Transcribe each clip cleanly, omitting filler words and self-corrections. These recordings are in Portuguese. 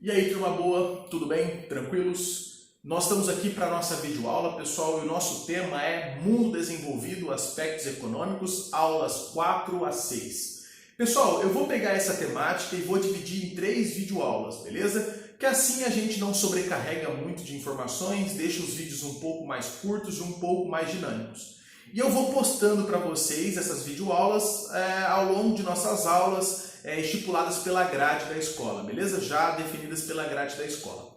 E aí, turma boa, tudo bem? Tranquilos? Nós estamos aqui para a nossa videoaula, pessoal, e o nosso tema é Mundo Desenvolvido, Aspectos Econômicos, aulas 4 a 6. Pessoal, eu vou pegar essa temática e vou dividir em 3 videoaulas, beleza? Que assim a gente não sobrecarrega muito de informações, deixa os vídeos um pouco mais curtos e um pouco mais dinâmicos. E eu vou postando para vocês essas videoaulas ao longo de nossas aulas, estipuladas pela grade da escola, beleza? Já definidas pela grade da escola.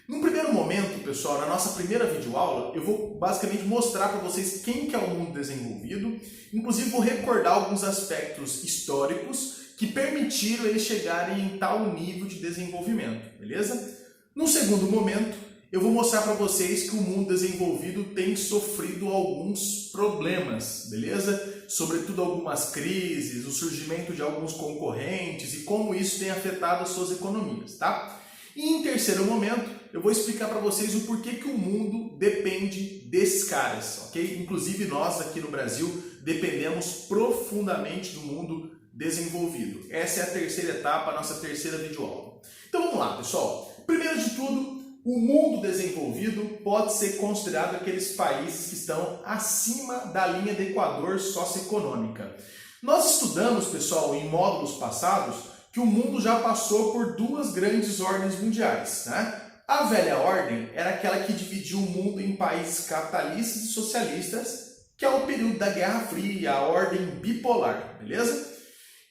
Num primeiro momento, pessoal, na nossa primeira videoaula, eu vou basicamente mostrar para vocês quem que é o mundo desenvolvido, inclusive vou recordar alguns aspectos históricos que permitiram eles chegarem em tal nível de desenvolvimento, beleza? Num segundo momento, eu vou mostrar para vocês que o mundo desenvolvido tem sofrido alguns problemas, beleza? Sobretudo algumas crises, o surgimento de alguns concorrentes e como isso tem afetado as suas economias, tá? E em terceiro momento, eu vou explicar para vocês o porquê que o mundo depende desses caras, ok? Inclusive nós aqui no Brasil dependemos profundamente do mundo desenvolvido. Essa é a terceira etapa, a nossa terceira videoaula. Então vamos lá, pessoal. Primeiro de tudo, o mundo desenvolvido pode ser considerado aqueles países que estão acima da linha do Equador socioeconômica. Nós estudamos, pessoal, em módulos passados, que o mundo já passou por 2 grandes ordens mundiais, né? A velha ordem era aquela que dividia o mundo em países capitalistas e socialistas, que é o período da Guerra Fria, a ordem bipolar, beleza?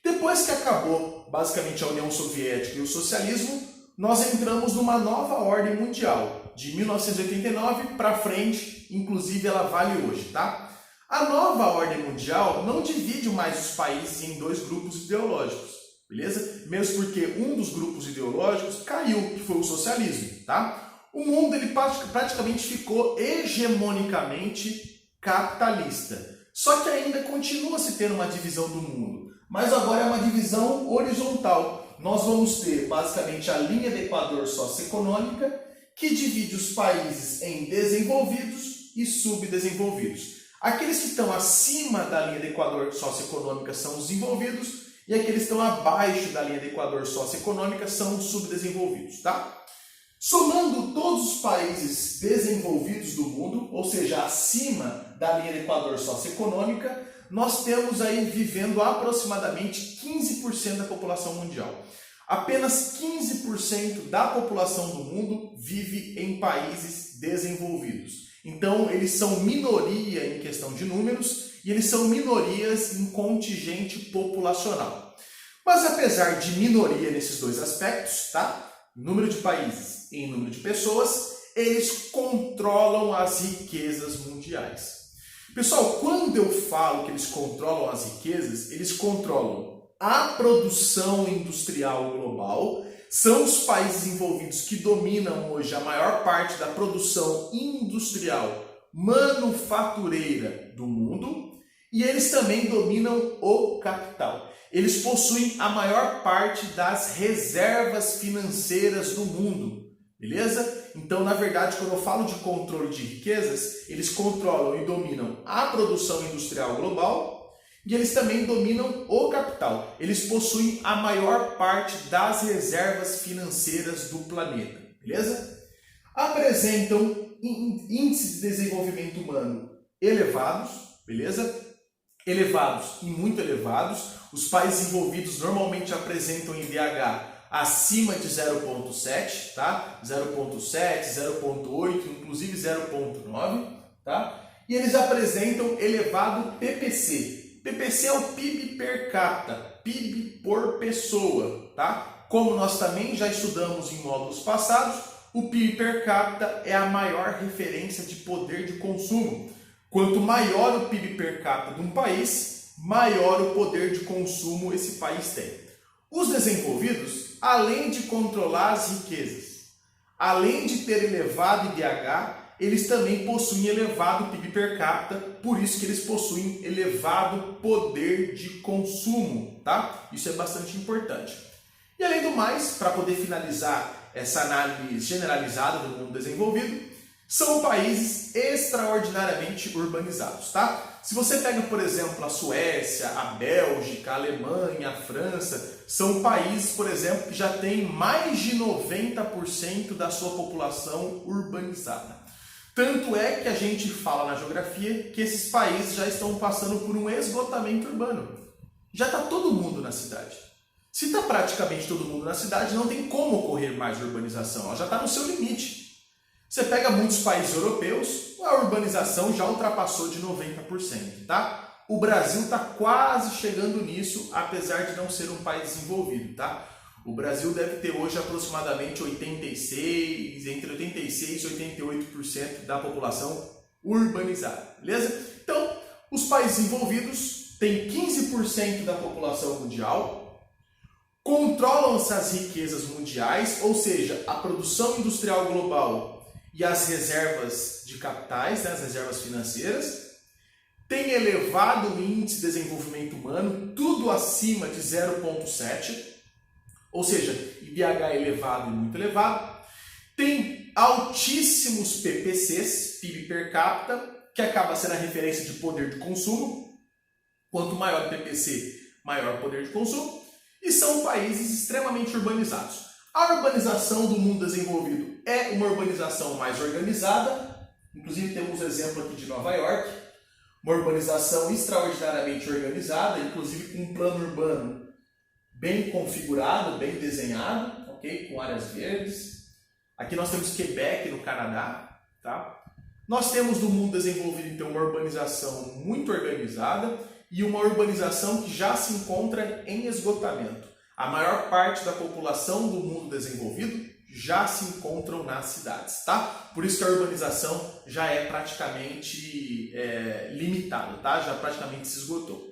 Depois que acabou, basicamente, a União Soviética e o socialismo, nós entramos numa nova ordem mundial, de 1989 para frente, inclusive ela vale hoje, tá? A nova ordem mundial não divide mais os países em 2 grupos ideológicos, beleza? Mesmo porque um dos grupos ideológicos caiu, que foi o socialismo, tá? O mundo ele praticamente ficou hegemonicamente capitalista. Só que ainda continua se tendo uma divisão do mundo, mas agora é uma divisão horizontal. Nós vamos ter basicamente a linha do Equador socioeconômica, que divide os países em desenvolvidos e subdesenvolvidos. Aqueles que estão acima da linha do Equador socioeconômica são os desenvolvidos, e aqueles que estão abaixo da linha do Equador socioeconômica são os subdesenvolvidos, tá? Somando todos os países desenvolvidos do mundo, ou seja, acima da linha do Equador socioeconômica, nós temos aí vivendo aproximadamente 15% da população mundial. Apenas 15% da população do mundo vive em países desenvolvidos. Então, eles são minoria em questão de números e eles são minorias em contingente populacional. Mas apesar de minoria nesses 2 aspectos, tá? Número de países e número de pessoas, eles controlam as riquezas mundiais. Pessoal, quando eu falo que eles controlam as riquezas, eles controlam a produção industrial global, são os países envolvidos que dominam hoje a maior parte da produção industrial manufatureira do mundo, e eles também dominam o capital. Eles possuem a maior parte das reservas financeiras do mundo, beleza? Então, na verdade, quando eu falo de controle de riquezas, eles controlam e dominam a produção industrial global e eles também dominam o capital. Eles possuem a maior parte das reservas financeiras do planeta, beleza? Apresentam índices de desenvolvimento humano elevados, beleza? Elevados e muito elevados. Os países envolvidos normalmente apresentam IDH acima de 0,7, tá? 0,7, 0,8, inclusive 0,9, tá? E eles apresentam elevado PPC. PPC é o PIB per capita, PIB por pessoa, tá? Como nós também já estudamos em módulos passados, o PIB per capita é a maior referência de poder de consumo. Quanto maior o PIB per capita de um país, maior o poder de consumo esse país tem. Os desenvolvidos, além de controlar as riquezas, além de ter elevado IDH, eles também possuem elevado PIB per capita, por isso que eles possuem elevado poder de consumo, tá? Isso é bastante importante. E além do mais, para poder finalizar essa análise generalizada do mundo desenvolvido, são países extraordinariamente urbanizados, tá? Se você pega, por exemplo, a Suécia, a Bélgica, a Alemanha, a França, são países, por exemplo, que já têm mais de 90% da sua população urbanizada. Tanto é que a gente fala na geografia que esses países já estão passando por um esgotamento urbano. Já está todo mundo na cidade. Se está praticamente todo mundo na cidade, não tem como ocorrer mais urbanização, ela já está no seu limite. Você pega muitos países europeus, a urbanização já ultrapassou de 90%, tá? O Brasil está quase chegando nisso, apesar de não ser um país desenvolvido, tá? O Brasil deve ter hoje aproximadamente 86, entre 86 e 88% da população urbanizada, beleza? Então, os países desenvolvidos têm 15% da população mundial, controlam essas riquezas mundiais, ou seja, a produção industrial global e as reservas de capitais, né, as reservas financeiras, tem elevado índice de desenvolvimento humano, tudo acima de 0,7, ou seja, IDH elevado e muito elevado, tem altíssimos PPCs, PIB per capita, que acaba sendo a referência de poder de consumo. Quanto maior o PPC, maior o poder de consumo, e são países extremamente urbanizados. A urbanização do mundo desenvolvido é uma urbanização mais organizada, inclusive temos um exemplo aqui de Nova York, uma urbanização extraordinariamente organizada, inclusive com um plano urbano bem configurado, bem desenhado, ok? Com áreas verdes. Aqui nós temos Quebec, no Canadá, tá? Nós temos no mundo desenvolvido, então, uma urbanização muito organizada e uma urbanização que já se encontra em esgotamento. A maior parte da população do mundo desenvolvido já se encontram nas cidades, tá? Por isso que a urbanização já é praticamente limitada, tá? Já praticamente se esgotou.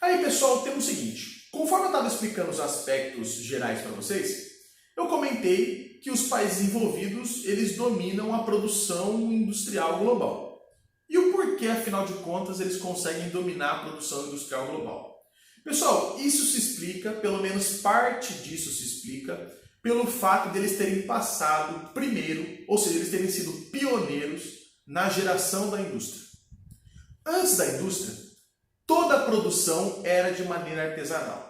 Aí, pessoal, temos o seguinte. Conforme eu estava explicando os aspectos gerais para vocês, eu comentei que os países envolvidos, eles dominam a produção industrial global. E o porquê, afinal de contas, eles conseguem dominar a produção industrial global? Pessoal, isso se explica, pelo menos parte disso se explica, pelo fato de eles terem passado primeiro, ou seja, eles terem sido pioneiros na geração da indústria. Antes da indústria, toda a produção era de maneira artesanal.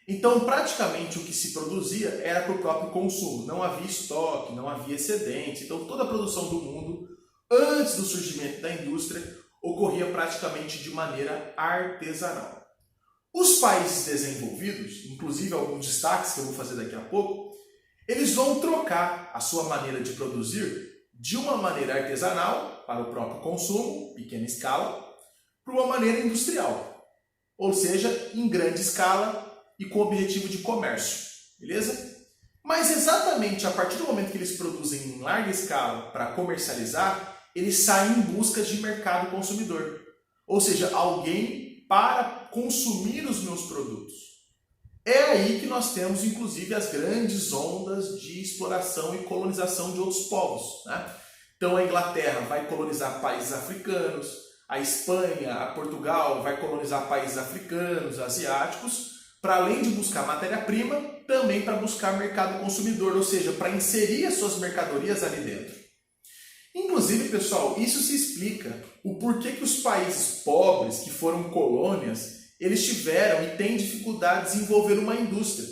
Então, praticamente o que se produzia era para o próprio consumo. Não havia estoque, não havia excedente. Então, toda a produção do mundo, antes do surgimento da indústria, ocorria praticamente de maneira artesanal. Os países desenvolvidos, inclusive alguns destaques que eu vou fazer daqui a pouco, eles vão trocar a sua maneira de produzir de uma maneira artesanal, para o próprio consumo, pequena escala, para uma maneira industrial, ou seja, em grande escala e com objetivo de comércio, beleza? Mas exatamente a partir do momento que eles produzem em larga escala para comercializar, eles saem em busca de mercado consumidor, ou seja, alguém para consumir os meus produtos. É aí que nós temos, inclusive, as grandes ondas de exploração e colonização de outros povos, né? Então, a Inglaterra vai colonizar países africanos, a Espanha, a Portugal vai colonizar países africanos, asiáticos, para além de buscar matéria-prima, também para buscar mercado consumidor, ou seja, para inserir as suas mercadorias ali dentro. Inclusive, pessoal, isso se explica o porquê que os países pobres, que foram colônias, eles tiveram e têm dificuldade de desenvolver uma indústria.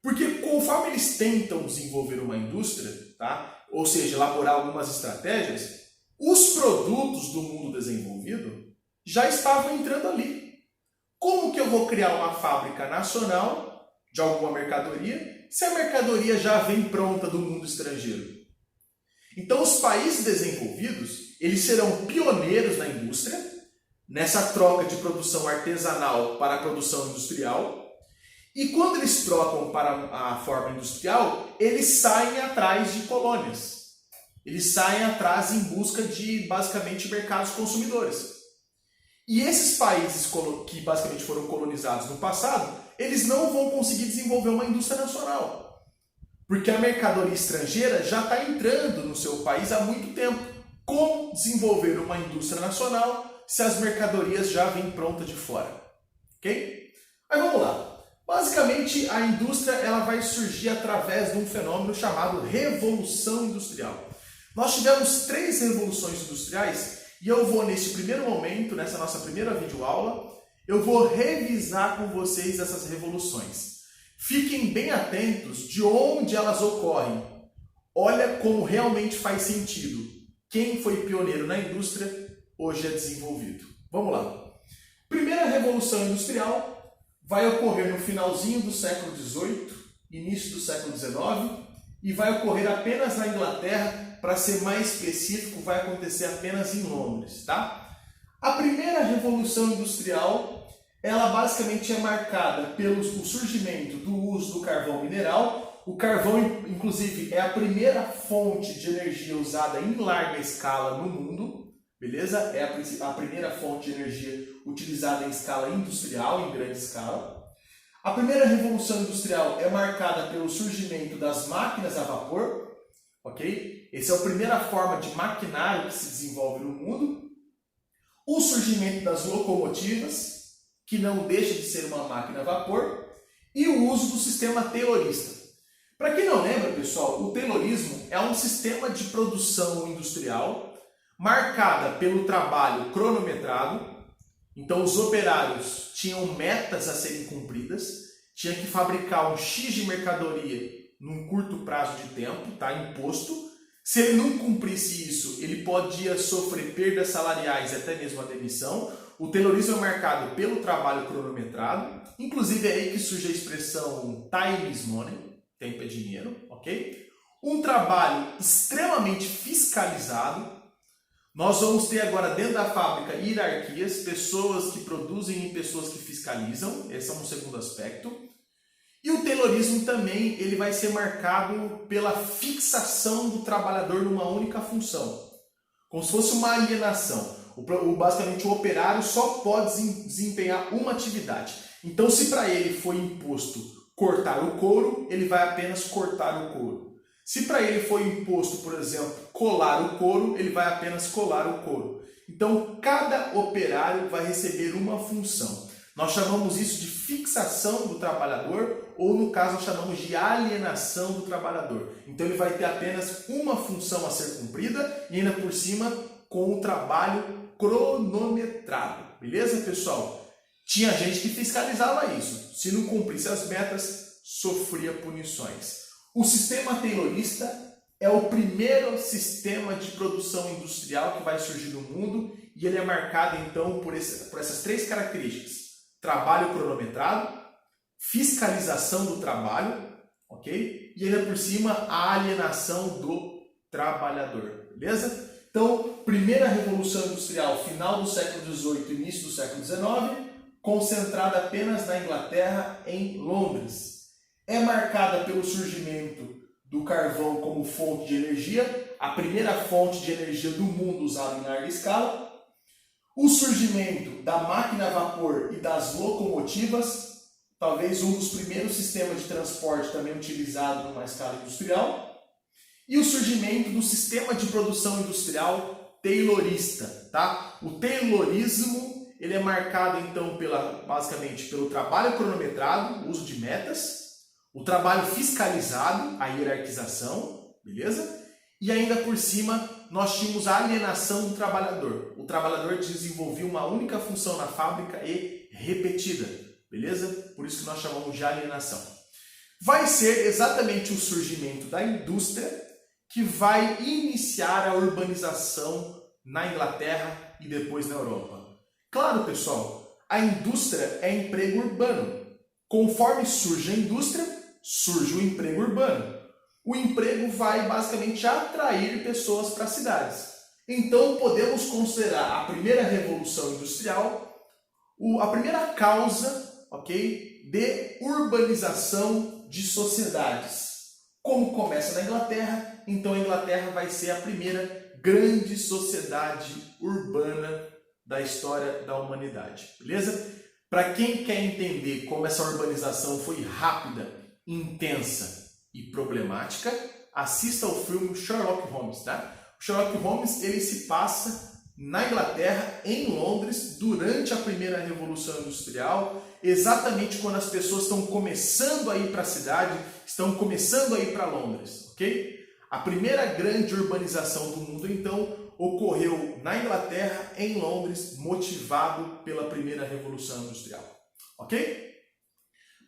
Porque conforme eles tentam desenvolver uma indústria, tá? Ou seja, elaborar algumas estratégias, os produtos do mundo desenvolvido já estavam entrando ali. Como que eu vou criar uma fábrica nacional de alguma mercadoria se a mercadoria já vem pronta do mundo estrangeiro? Então, os países desenvolvidos, eles serão pioneiros na indústria, nessa troca de produção artesanal para a produção industrial, e quando eles trocam para a forma industrial, eles saem atrás de colônias. Eles saem atrás em busca de, basicamente, mercados consumidores. E esses países que basicamente foram colonizados no passado, eles não vão conseguir desenvolver uma indústria nacional. Porque a mercadoria estrangeira já está entrando no seu país há muito tempo. Como desenvolver uma indústria nacional se as mercadorias já vêm prontas de fora? Ok? Mas vamos lá. Basicamente, a indústria ela vai surgir através de um fenômeno chamado Revolução Industrial. Nós tivemos 3 revoluções industriais e eu vou, neste primeiro momento, nessa nossa primeira videoaula, eu vou revisar com vocês essas revoluções. Fiquem bem atentos de onde elas ocorrem. Olha como realmente faz sentido. Quem foi pioneiro na indústria, hoje é desenvolvido. Vamos lá. Primeira revolução industrial vai ocorrer no finalzinho do século XVIII, início do século XIX, e vai ocorrer apenas na Inglaterra. Para ser mais específico, vai acontecer apenas em Londres, tá? A primeira revolução industrial, ela basicamente é marcada pelo surgimento do uso do carvão mineral. O carvão, inclusive, é a primeira fonte de energia usada em larga escala no mundo, beleza? É a primeira fonte de energia utilizada em escala industrial, em grande escala. A primeira revolução industrial é marcada pelo surgimento das máquinas a vapor, ok? Essa é a primeira forma de maquinário que se desenvolve no mundo. O surgimento das locomotivas, que não deixa de ser uma máquina a vapor, e o uso do sistema taylorista. Para quem não lembra, pessoal, o taylorismo é um sistema de produção industrial marcada pelo trabalho cronometrado. Então, os operários tinham metas a serem cumpridas, tinha que fabricar um X de mercadoria num curto prazo de tempo, tá? Imposto. Se ele não cumprisse isso, ele podia sofrer perdas salariais e até mesmo a demissão. O taylorismo é marcado pelo trabalho cronometrado. Inclusive é aí que surge a expressão time is money, tempo é dinheiro, ok? Um trabalho extremamente fiscalizado. Nós vamos ter agora dentro da fábrica hierarquias, pessoas que produzem e pessoas que fiscalizam. Esse é um segundo aspecto. E o taylorismo também ele vai ser marcado pela fixação do trabalhador numa única função. Como se fosse uma alienação. Basicamente o operário só pode desempenhar uma atividade. Então se para ele foi imposto cortar o couro, ele vai apenas cortar o couro. Se para ele foi imposto, por exemplo, colar o couro, ele vai apenas colar o couro. Então cada operário vai receber uma função. Nós chamamos isso de fixação do trabalhador, ou no caso nós chamamos de alienação do trabalhador. Então ele vai ter apenas uma função a ser cumprida e ainda por cima com o trabalho cronometrado. Beleza, pessoal? Tinha gente que fiscalizava isso. Se não cumprisse as metas, sofria punições. O sistema taylorista é o primeiro sistema de produção industrial que vai surgir no mundo e ele é marcado então por essas 3 características. Trabalho cronometrado, fiscalização do trabalho, ok? E ainda por cima a alienação do trabalhador, beleza? Então, primeira revolução industrial, final do século XVIII, início do século XIX, concentrada apenas na Inglaterra, em Londres. É marcada pelo surgimento do carvão como fonte de energia, a primeira fonte de energia do mundo usada em larga escala. O surgimento da máquina a vapor e das locomotivas, talvez um dos primeiros sistemas de transporte também utilizado numa escala industrial. E o surgimento do sistema de produção industrial taylorista. Tá? O taylorismo ele é marcado então basicamente pelo trabalho cronometrado, uso de metas, o trabalho fiscalizado, a hierarquização, beleza? E ainda por cima, nós tínhamos a alienação do trabalhador. O trabalhador desenvolvia uma única função na fábrica e repetida, beleza? Por isso que nós chamamos de alienação. Vai ser exatamente o surgimento da indústria que vai iniciar a urbanização na Inglaterra e depois na Europa. Claro, pessoal, a indústria é emprego urbano. Conforme surge a indústria, surge o emprego urbano. O emprego vai basicamente atrair pessoas para as cidades. Então podemos considerar a primeira revolução industrial a primeira causa, ok, de urbanização de sociedades. Como começa na Inglaterra, então a Inglaterra vai ser a primeira grande sociedade urbana da história da humanidade, beleza? Para quem quer entender como essa urbanização foi rápida, intensa e problemática, assista ao filme Sherlock Holmes, tá? O Sherlock Holmes ele se passa na Inglaterra, em Londres, durante a primeira Revolução Industrial, exatamente quando as pessoas estão começando a ir para a cidade, estão começando a ir para Londres, ok? A primeira grande urbanização do mundo, então, ocorreu na Inglaterra, em Londres, motivado pela primeira Revolução Industrial. Ok?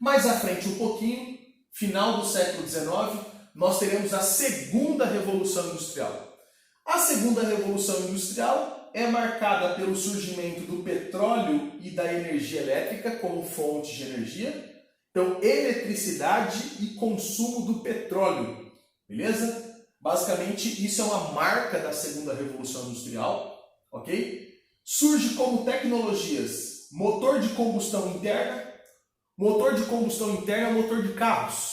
Mais à frente um pouquinho, final do século XIX, nós teremos a segunda Revolução Industrial. A segunda Revolução Industrial é marcada pelo surgimento do petróleo e da energia elétrica como fonte de energia. Então, eletricidade e consumo do petróleo, beleza? Basicamente, isso é uma marca da segunda Revolução Industrial, ok? Surge como tecnologias motor de combustão interna. Motor de combustão interna é motor de carros.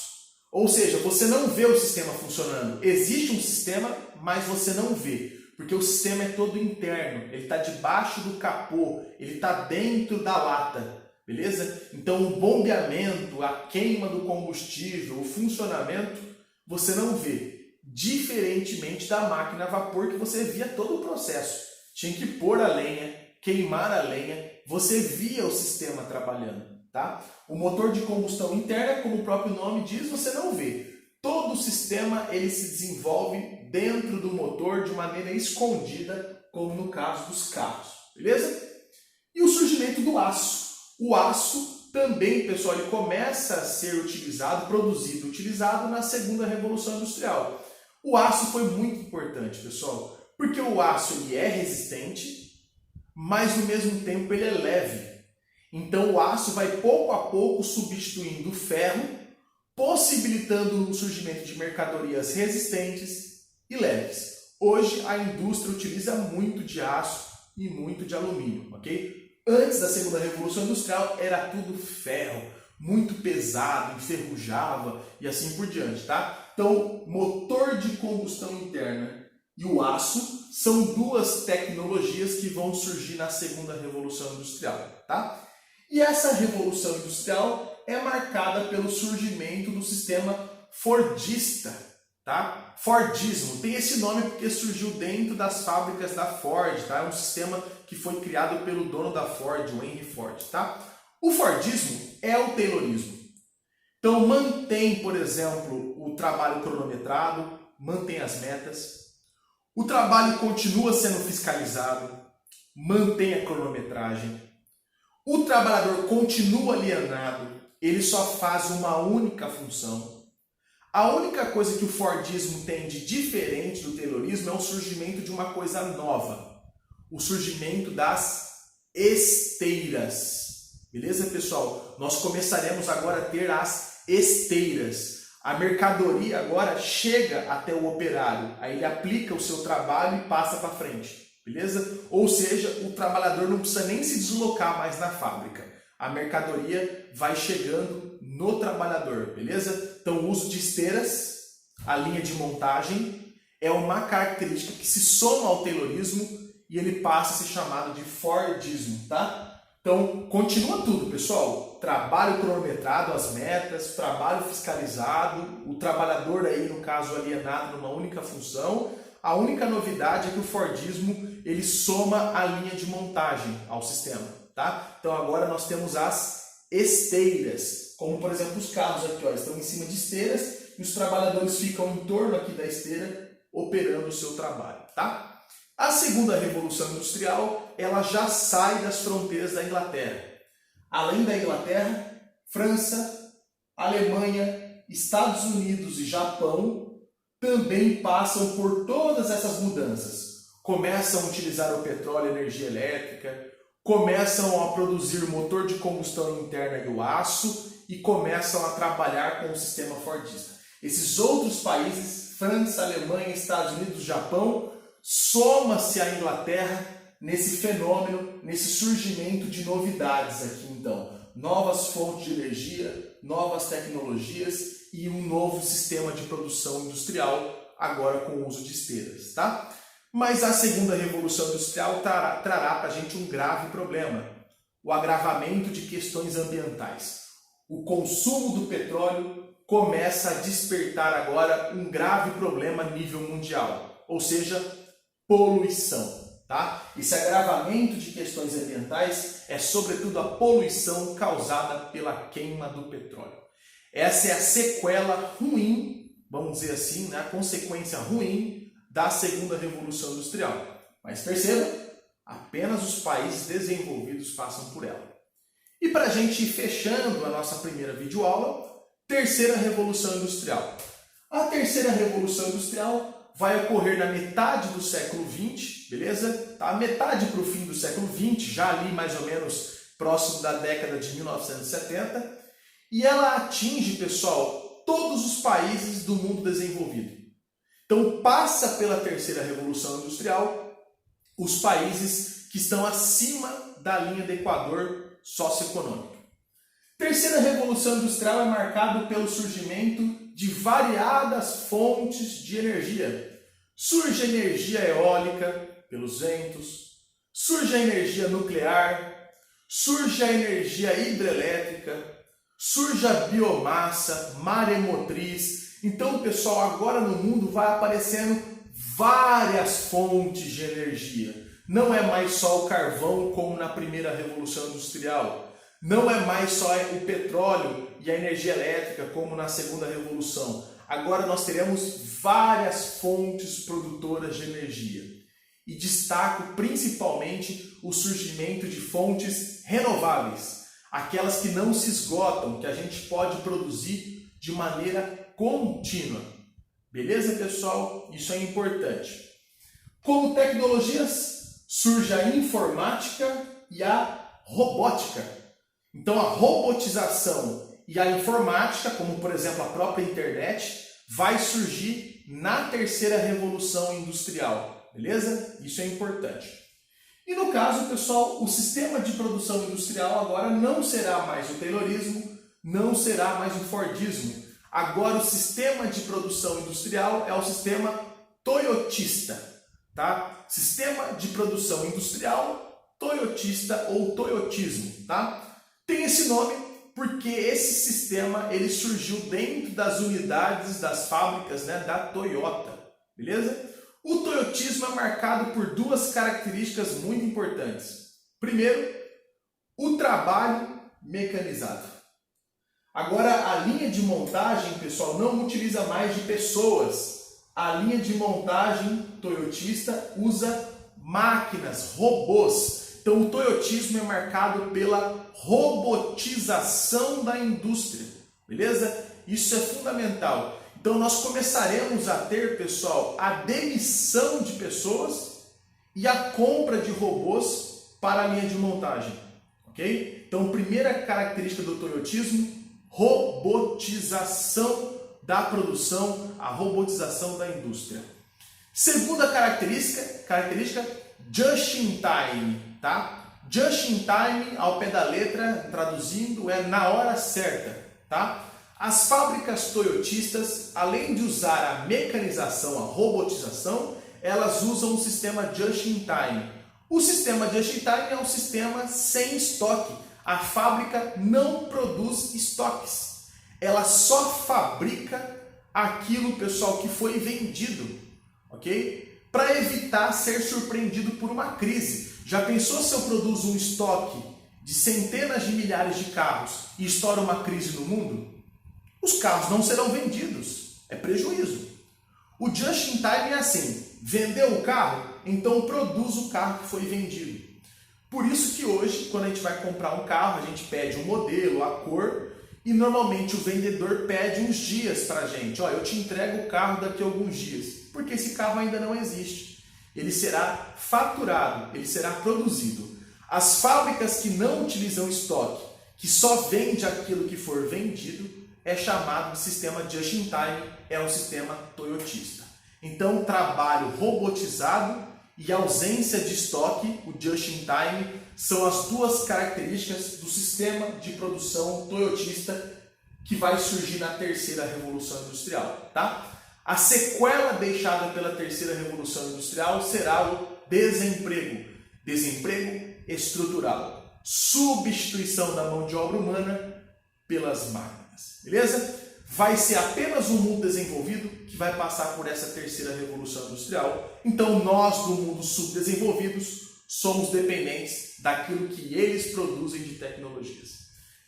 Ou seja, você não vê o sistema funcionando. Existe um sistema, mas você não vê. Porque o sistema é todo interno. Ele está debaixo do capô. Ele está dentro da lata. Beleza? Então o bombeamento, a queima do combustível, o funcionamento, você não vê. Diferentemente da máquina a vapor, que você via todo o processo. Tinha que pôr a lenha, queimar a lenha. Você via o sistema trabalhando. Tá? O motor de combustão interna, como o próprio nome diz, você não vê. Todo o sistema ele se desenvolve dentro do motor de maneira escondida, como no caso dos carros. Beleza? E o surgimento do aço. O aço também, pessoal, ele começa a ser utilizado, produzido, utilizado na segunda Revolução Industrial. O aço foi muito importante, pessoal, porque o aço ele é resistente, mas ao mesmo tempo ele é leve. Então o aço vai pouco a pouco substituindo o ferro, possibilitando o surgimento de mercadorias resistentes e leves. Hoje a indústria utiliza muito de aço e muito de alumínio, ok? Antes da segunda Revolução Industrial era tudo ferro, muito pesado, enferrujava e assim por diante, tá? Então, motor de combustão interna e o aço são duas tecnologias que vão surgir na segunda Revolução Industrial, tá? E essa Revolução Industrial é marcada pelo surgimento do sistema fordista, tá? Fordismo tem esse nome porque surgiu dentro das fábricas da Ford, tá? É um sistema que foi criado pelo dono da Ford, o Henry Ford, tá? O Fordismo é o Taylorismo. Então mantém, por exemplo, o trabalho cronometrado, mantém as metas, o trabalho continua sendo fiscalizado, mantém a cronometragem, o trabalhador continua alienado, ele só faz uma única função. A única coisa que o Fordismo tem de diferente do Taylorismo é o surgimento de uma coisa nova, o surgimento das esteiras. Beleza, pessoal? Nós começaremos agora a ter as esteiras. A mercadoria agora chega até o operário, aí ele aplica o seu trabalho e passa para frente. Beleza? Ou seja, o trabalhador não precisa nem se deslocar mais na fábrica. A mercadoria vai chegando no trabalhador, beleza? Então o uso de esteiras, a linha de montagem, é uma característica que se soma ao Taylorismo e ele passa a ser chamado de Fordismo, tá? Então continua tudo, pessoal. Trabalho cronometrado, as metas, trabalho fiscalizado, o trabalhador aí, no caso, alienado numa única função. A única novidade é que o Fordismo ele soma a linha de montagem ao sistema, tá? Então agora nós temos as esteiras, como por exemplo os carros aqui, ó, estão em cima de esteiras e os trabalhadores ficam em torno aqui da esteira operando o seu trabalho, tá? A segunda Revolução Industrial, ela já sai das fronteiras da Inglaterra. Além da Inglaterra, França, Alemanha, Estados Unidos e Japão também passam por todas essas mudanças. Começam a utilizar o petróleo e energia elétrica, começam a produzir motor de combustão interna e o aço e começam a trabalhar com o sistema fordista. Esses outros países, França, Alemanha, Estados Unidos, Japão, soma-se a Inglaterra nesse fenômeno, nesse surgimento de novidades aqui então. Novas fontes de energia, novas tecnologias e um novo sistema de produção industrial, agora com o uso de esteiras, tá? Mas a segunda Revolução Industrial trará para a gente um grave problema, o agravamento de questões ambientais. O consumo do petróleo começa a despertar agora um grave problema a nível mundial, ou seja, poluição. Tá? Esse agravamento de questões ambientais é sobretudo a poluição causada pela queima do petróleo. Essa é a sequela ruim vamos dizer assim, né, a consequência ruim da segunda revolução industrial. Mas perceba, apenas os países desenvolvidos passam por ela. E para a gente ir fechando a nossa primeira videoaula, terceira revolução industrial. A terceira revolução industrial vai ocorrer na metade do século XX, beleza? Tá? Metade para o fim do século XX, já ali mais ou menos próximo da década de 1970. E ela atinge, pessoal, todos os países do mundo desenvolvido. Então passa pela terceira revolução industrial os países que estão acima da linha do Equador socioeconômica. Terceira revolução industrial é marcada pelo surgimento de variadas fontes de energia. Surge a energia eólica pelos ventos, surge a energia nuclear, surge a energia hidrelétrica, surge a biomassa, maremotriz. Então, pessoal, agora no mundo vai aparecendo várias fontes de energia. Não é mais só o carvão como na primeira revolução industrial. Não é mais só o petróleo e a energia elétrica como na segunda revolução. Agora nós teremos várias fontes produtoras de energia. E destaco principalmente o surgimento de fontes renováveis. Aquelas que não se esgotam, que a gente pode produzir de maneira contínua. Beleza, pessoal? Isso é importante. Como tecnologias, surge a informática e a robótica. Então, a robotização e a informática, como por exemplo a própria internet, vai surgir na terceira revolução industrial. Beleza? Isso é importante. E no caso, pessoal, o sistema de produção industrial agora não será mais o Taylorismo, não será mais o Fordismo. Agora o sistema de produção industrial é o sistema toyotista, tá? Sistema de produção industrial toyotista ou toyotismo, tá? Tem esse nome porque esse sistema ele surgiu dentro das unidades das fábricas, né, da Toyota, beleza? O toyotismo é marcado por duas características muito importantes. Primeiro, o trabalho mecanizado. Agora, a linha de montagem, pessoal, não utiliza mais de pessoas. A linha de montagem toyotista usa máquinas, robôs. Então, o toyotismo é marcado pela robotização da indústria, beleza? Isso é fundamental. Então, nós começaremos a ter, pessoal, a demissão de pessoas e a compra de robôs para a linha de montagem, ok? Então, primeira característica do toyotismo, robotização da produção, a robotização da indústria. Segunda característica just in time, tá? Just in time, ao pé da letra, traduzindo, é na hora certa, tá? As fábricas toyotistas, além de usar a mecanização, a robotização, elas usam o sistema just in time. O sistema just in time é um sistema sem estoque. A fábrica não produz estoques. Ela só fabrica aquilo, pessoal, que foi vendido, ok? Para evitar ser surpreendido por uma crise. Já pensou se eu produzo um estoque de centenas de milhares de carros e estoura uma crise no mundo? Os carros não serão vendidos. É prejuízo. O just in time é assim. Vendeu o carro? Então produz o carro que foi vendido. Por isso que hoje, quando a gente vai comprar um carro, a gente pede o modelo, a cor, e normalmente o vendedor pede uns dias para a gente. Ó, eu te entrego o carro daqui a alguns dias, porque esse carro ainda não existe. Ele será faturado, ele será produzido. As fábricas que não utilizam estoque, que só vende aquilo que for vendido, é chamado de sistema just in time, é um sistema toyotista. Então, trabalho robotizado e ausência de estoque, o just in time, são as duas características do sistema de produção toyotista que vai surgir na terceira revolução industrial, tá? A sequela deixada pela terceira revolução industrial será o desemprego. Desemprego estrutural. Substituição da mão de obra humana pelas máquinas. Beleza? Vai ser apenas o mundo desenvolvido que vai passar por essa terceira revolução industrial. Então nós do mundo subdesenvolvidos somos dependentes daquilo que eles produzem de tecnologias.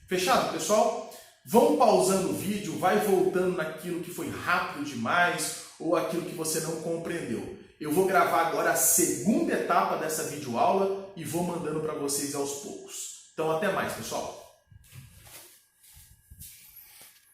Fechado, pessoal? Vão pausando o vídeo, vai voltando naquilo que foi rápido demais ou aquilo que você não compreendeu. Eu vou gravar agora a segunda etapa dessa videoaula e vou mandando para vocês aos poucos. Então até mais, pessoal!